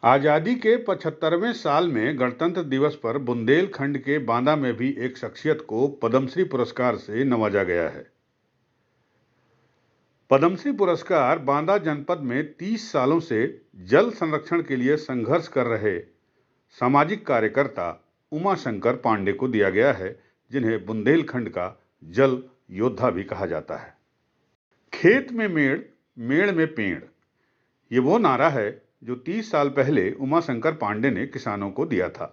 आजादी के 75वें साल में गणतंत्र दिवस पर बुंदेलखंड के बांदा में भी एक शख्सियत को पद्मश्री पुरस्कार से नवाजा गया है। पद्मश्री पुरस्कार बांदा जनपद में 30 सालों से जल संरक्षण के लिए संघर्ष कर रहे सामाजिक कार्यकर्ता उमाशंकर पांडे को दिया गया है, जिन्हें बुंदेलखंड का जल योद्धा भी कहा जाता है। खेत में मेड़, मेड़ में पेड़, ये वो नारा है जो 30 साल पहले उमाशंकर पांडे ने किसानों को दिया था।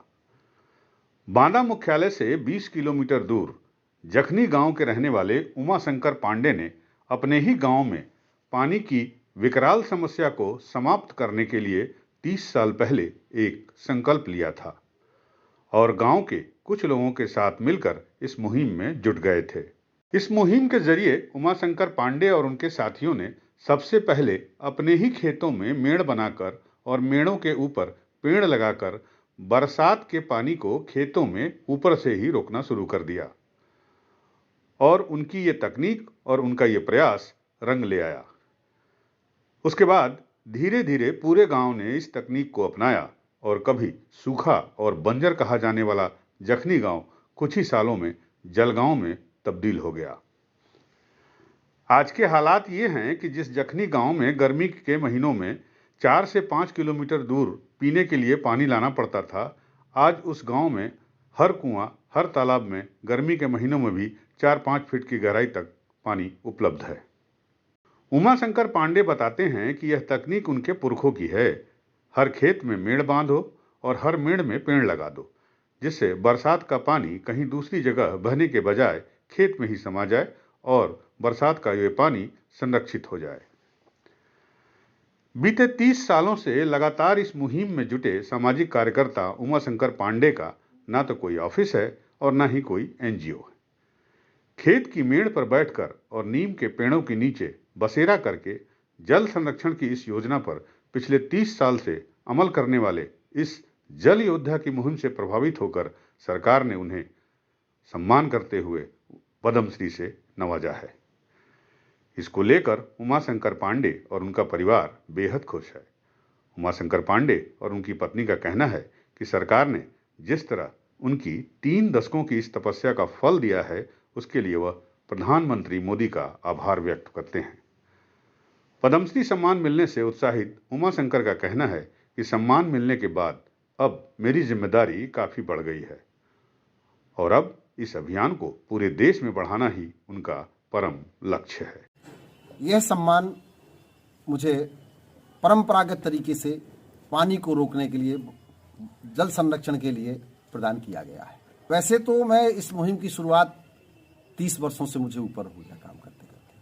बांदा मुख्यालय से 20 किलोमीटर दूर जखनी गांव के रहने वाले उमाशंकर पांडे ने अपने ही गांव में पानी की विकराल समस्या को समाप्त करने के लिए 30 साल पहले एक संकल्प लिया था और गांव के कुछ लोगों के साथ मिलकर इस मुहिम में जुट गए थे। इस मुहिम के जरिए उमाशंकर पांडे और उनके साथियों ने सबसे पहले अपने ही खेतों में मेड़ बनाकर और मेड़ों के ऊपर पेड़ लगाकर बरसात के पानी को खेतों में ऊपर से ही रोकना शुरू कर दिया और उनकी ये तकनीक और उनका ये प्रयास रंग ले आया। उसके बाद धीरे धीरे पूरे गांव ने इस तकनीक को अपनाया और कभी सूखा और बंजर कहा जाने वाला जखनी गांव कुछ ही सालों में जलगांव में तब्दील हो गया। आज के हालात ये हैं कि जिस जखनी गांव में गर्मी के महीनों में 4 से 5 किलोमीटर दूर पीने के लिए पानी लाना पड़ता था, आज उस गांव में हर कुआं, हर तालाब में गर्मी के महीनों में भी 4-5 फीट की गहराई तक पानी उपलब्ध है। उमाशंकर पांडे बताते हैं कि यह तकनीक उनके पुरखों की है। हर खेत में मेड़ बांधो और हर मेड़ में पेड़ लगा दो, जिससे बरसात का पानी कहीं दूसरी जगह बहने के बजाय खेत में ही समा जाए और बरसात का ये पानी संरक्षित हो जाए। बीते 30 सालों से लगातार इस मुहिम में जुटे सामाजिक कार्यकर्ता उमाशंकर पांडे का ना तो कोई ऑफिस है और ना ही कोई एनजीओ है। खेत की मेड़ पर बैठकर और नीम के पेड़ों के नीचे बसेरा करके जल संरक्षण की इस योजना पर पिछले 30 साल से अमल करने वाले इस जल योद्धा की मुहिम से प्रभावित होकर सरकार ने उन्हें सम्मान करते हुए पद्मश्री से नवाजा है। इसको लेकर उमाशंकर पांडे और उनका परिवार बेहद खुश है। उमाशंकर पांडे और उनकी पत्नी का कहना है कि सरकार ने जिस तरह उनकी 3 दशकों की इस तपस्या का फल दिया है, उसके लिए वह प्रधानमंत्री मोदी का आभार व्यक्त करते हैं। पद्मश्री सम्मान मिलने से उत्साहित उमाशंकर का कहना है कि सम्मान मिलने के बाद अब मेरी जिम्मेदारी काफी बढ़ गई है और अब इस अभियान को पूरे देश में बढ़ाना ही उनका परम लक्ष्य है। यह सम्मान मुझे परंपरागत तरीके से पानी को रोकने के लिए, जल संरक्षण के लिए प्रदान किया गया है। वैसे तो मैं इस मुहिम की शुरुआत 30 वर्षों से मुझे ऊपर हो गया काम करते करते,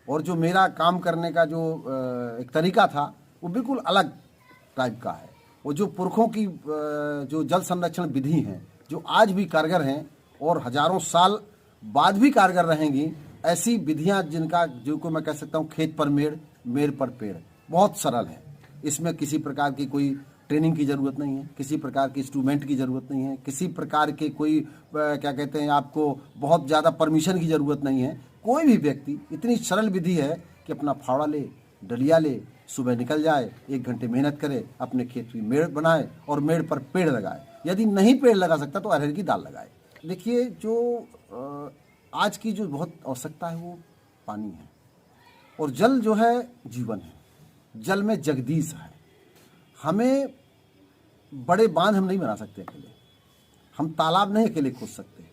और जो मेरा काम करने का जो एक तरीका था वो बिल्कुल अलग टाइप का है। वो जो पुरखों की जो जल संरक्षण विधि हैं, जो आज भी कारगर हैं और हजारों साल बाद भी कारगर रहेंगी, ऐसी विधियां जिनका जो को मैं कह सकता हूं खेत पर मेड़, मेड़ पर पेड़, बहुत सरल है। इसमें किसी प्रकार की कोई ट्रेनिंग की ज़रूरत नहीं है, किसी प्रकार के इंस्ट्रूमेंट की ज़रूरत नहीं है, किसी प्रकार के कोई क्या कहते हैं आपको बहुत ज़्यादा परमिशन की ज़रूरत नहीं है। कोई भी व्यक्ति, इतनी सरल विधि है कि अपना फावड़ा ले, डलिया ले, सुबह निकल जाए, 1 घंटे मेहनत करे, अपने खेत की मेड़ बनाए और मेड़ पर पेड़ लगाए। यदि नहीं पेड़ लगा सकता तो अरहर की दाल लगाए। देखिए, जो आज की जो बहुत आवश्यकता है वो पानी है, और जल जो है जीवन है। जल में जगदीश है। हमें बड़े बांध हम नहीं बना सकते अकेले, हम तालाब नहीं अकेले खोद सकते,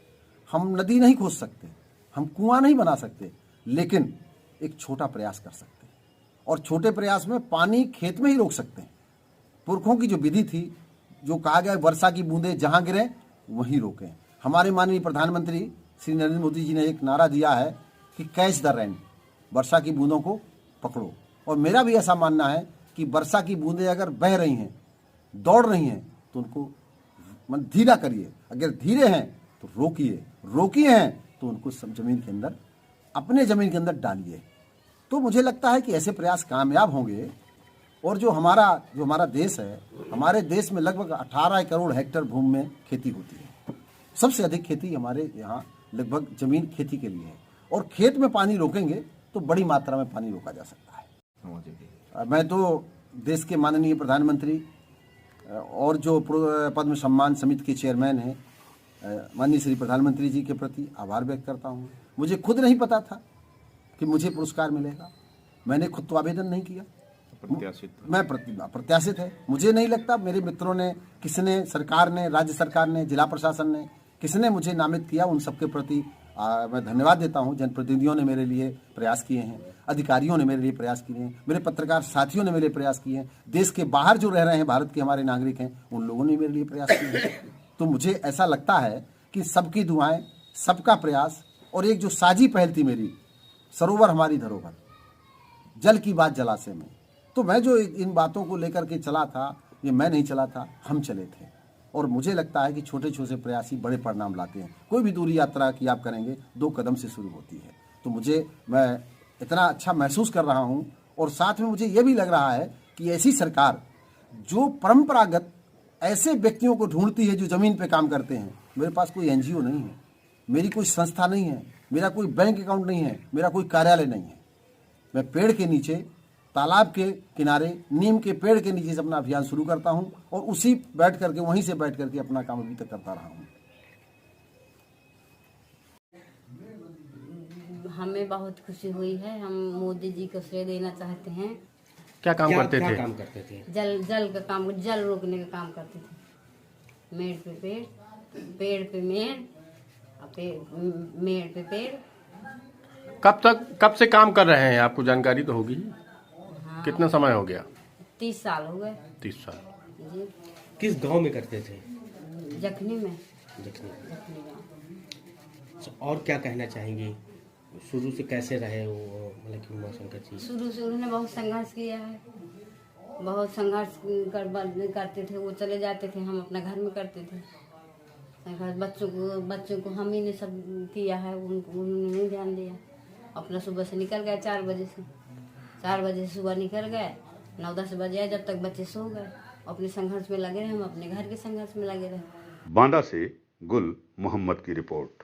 हम नदी नहीं खोद सकते, हम कुआं नहीं बना सकते, लेकिन एक छोटा प्रयास कर सकते हैं और छोटे प्रयास में पानी खेत में ही रोक सकते हैं। पुरखों की जो विधि थी, जो कहा गया वर्षा की बूंदें जहां गिरें वहीं रोकें। हमारे माननीय प्रधानमंत्री श्री नरेंद्र मोदी जी ने एक नारा दिया है कि कैच द रेन, वर्षा की बूंदों को पकड़ो। और मेरा भी ऐसा मानना है कि वर्षा की बूंदें अगर बह रही हैं, दौड़ रही हैं, तो उनको धीरा करिए। अगर धीरे हैं तो रोकिए, रोकिए हैं तो उनको सब जमीन के अंदर, अपने जमीन के अंदर डालिए। तो मुझे लगता है कि ऐसे प्रयास कामयाब होंगे। और जो हमारा देश है, हमारे देश में लगभग 18 करोड़ हेक्टेयर भूमि में खेती होती है। सबसे अधिक खेती हमारे यहाँ लगभग जमीन खेती के लिए है, और खेत में पानी रोकेंगे तो बड़ी मात्रा में पानी रोका जा सकता है। मैं तो देश के माननीय प्रधानमंत्री और जो पद्म सम्मान समिति के चेयरमैन हैं माननीय श्री प्रधानमंत्री जी के प्रति आभार व्यक्त करता हूँ। मुझे खुद नहीं पता था कि मुझे पुरस्कार मिलेगा, मैंने खुद तो आवेदन नहीं किया, प्रत्याशित है। मुझे नहीं लगता मेरे मित्रों ने, किसने, सरकार ने, राज्य सरकार ने, जिला प्रशासन ने, किसने मुझे नामित किया, उन सबके प्रति मैं धन्यवाद देता हूं। जनप्रतिनिधियों ने मेरे लिए प्रयास किए हैं, अधिकारियों ने मेरे लिए प्रयास किए हैं, मेरे पत्रकार साथियों ने मेरे लिए प्रयास किए हैं, देश के बाहर जो रह रहे हैं, भारत के हमारे नागरिक हैं, उन लोगों ने मेरे लिए प्रयास किए हैं। तो मुझे ऐसा लगता है कि सबकी दुआएं, सबका प्रयास और एक जो साझी पहल थी मेरी, सरोवर हमारी धरोहर, जल की बात जलाशय में, तो मैं जो इन बातों को लेकर के चला था, ये मैं नहीं चला था, हम चले थे। और मुझे लगता है कि छोटे छोटे प्रयास ही बड़े परिणाम लाते हैं। कोई भी दूरी यात्रा की आप करेंगे 2 कदम से शुरू होती है। तो मैं इतना अच्छा महसूस कर रहा हूँ और साथ में मुझे ये भी लग रहा है कि ऐसी सरकार जो परंपरागत ऐसे व्यक्तियों को ढूंढती है जो ज़मीन पे काम करते हैं। मेरे पास कोई NGO नहीं है, मेरी कोई संस्था नहीं है, मेरा कोई बैंक अकाउंट नहीं है, मेरा कोई कार्यालय नहीं है। मैं पेड़ के नीचे, तालाब के किनारे, नीम के पेड़ के नीचे से अपना अभियान शुरू करता हूं और वहीं से बैठ करके अपना काम अभी तक करता रहा हूं। हमें बहुत खुशी हुई है। हम मोदी जी को श्रेय देना चाहते हैं। क्या काम करते थे? जल का काम, जल रोकने का काम करते थे। मेड़ पे पेड़, पेड़ पे मेड़, मेड़ पे पेड़। कब से काम कर रहे हैं? आपको जानकारी तो होगी। हाँ। कितना समय हो गया? 30 साल हो गए। 30 साल जी। किस गांव में करते थे? जखनी में। जखनी गांव। और क्या कहना चाहेंगे? शुरू से कैसे रहे वो, मतलब कि उमाशंकर जी? शुरू से उन्होंने बहुत संघर्ष किया है, बहुत संघर्ष करते थे। वो चले जाते थे, हम अपना घर में करते थे संघर्ष। बच्चों को हम ही ने सब किया है, उन्होंने नहीं ध्यान दिया। अपना सुबह से निकल गए 4 बजे से सुबह निकल गए, 9-10 बजे जब तक बच्चे सो गए। अपने संघर्ष में लगे रहे, हम अपने घर के संघर्ष में लगे रहे। बांदा से गुल मोहम्मद की रिपोर्ट।